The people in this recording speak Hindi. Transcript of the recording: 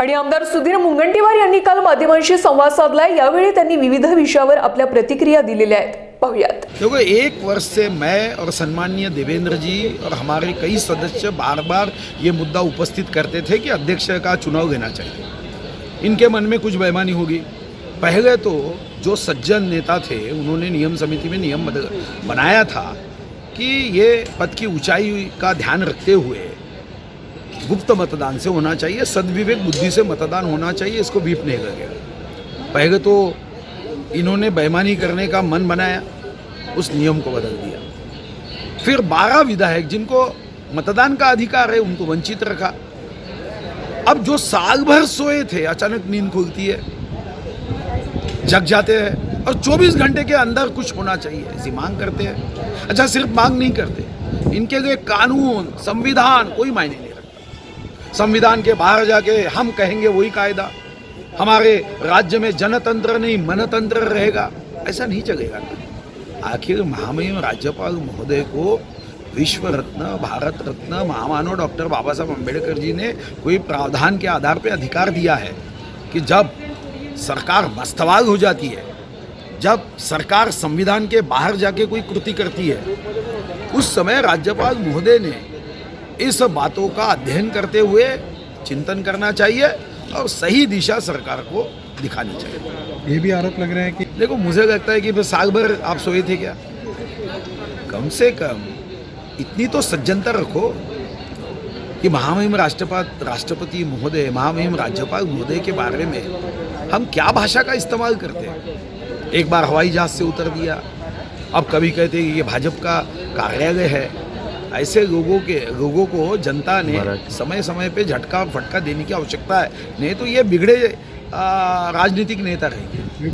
आणि आमदार सुधीर मुनगंटीवार यांनी काल माध्यमांशी संवाद साधला। यावेळी त्यांनी विविध विषयावर आपल्या प्रतिक्रिया दिलेल्या आहेत, पाहूयात। देखो, 1 वर्ष से मैं और सम्माननीय देवेंद्र जी और हमारे कई सदस्य बार बार ये मुद्दा उपस्थित करते थे कि अध्यक्ष का चुनाव लेना चाहिए। इनके मन में कुछ बेईमानी होगी। पहले तो जो सज्जन नेता थे उन्होंने नियम समिति में नियम बनाया था कि ये पद की ऊंचाई का ध्यान रखते हुए गुप्त मतदान से होना चाहिए, सद्विवेक बुद्धि से मतदान होना चाहिए, इसको बीप नहीं लगेगा। पहले तो इन्होंने बेईमानी करने का मन बनाया, उस नियम को बदल दिया। फिर 12 विधायक जिनको मतदान का अधिकार है उनको वंचित रखा। अब जो साल भर सोए थे अचानक नींद खुलती है, जग जाते हैं और 24 घंटे के अंदर कुछ होना चाहिए ऐसी मांग करते हैं। अच्छा, सिर्फ मांग नहीं करते, इनके लिए कानून संविधान कोई मायने नहीं रखता। संविधान के बाहर जाके हम कहेंगे वही कायदा, हमारे राज्य में जनतंत्र नहीं मनतंत्र रहेगा, ऐसा नहीं चलेगा ना। आखिर महामहिम राज्यपाल महोदय को विश्व रत्न, भारत रत्न, महामानव डॉक्टर बाबा साहब अम्बेडकर जी ने कोई प्रावधान के आधार पर अधिकार दिया है कि जब सरकार मस्तवाल हो जाती है, जब सरकार संविधान के बाहर जाके कोई कृति करती है, उस समय राज्यपाल महोदय ने इस बातों का अध्ययन करते हुए चिंतन करना चाहिए और सही दिशा सरकार को दिखानी चाहिए। ये भी आरोप लग रहा है कि देखो, मुझे लगता है कि फिर साल भर आप सोए थे क्या? कम से कम इतनी तो सज्जनता रखो कि महामहिम राष्ट्रपति महोदय, महामहिम राज्यपाल महोदय के बारे में हम क्या भाषा का इस्तेमाल करते हैं। एक बार हवाई जहाज से उतर दिया, अब कभी कहते हैं कि ये भाजपा का कार्यालय है। ऐसे लोगों को जनता ने समय समय पे झटका फटका देने की आवश्यकता है, नहीं तो ये बिगड़े राजनीतिक नेता रहेंगे।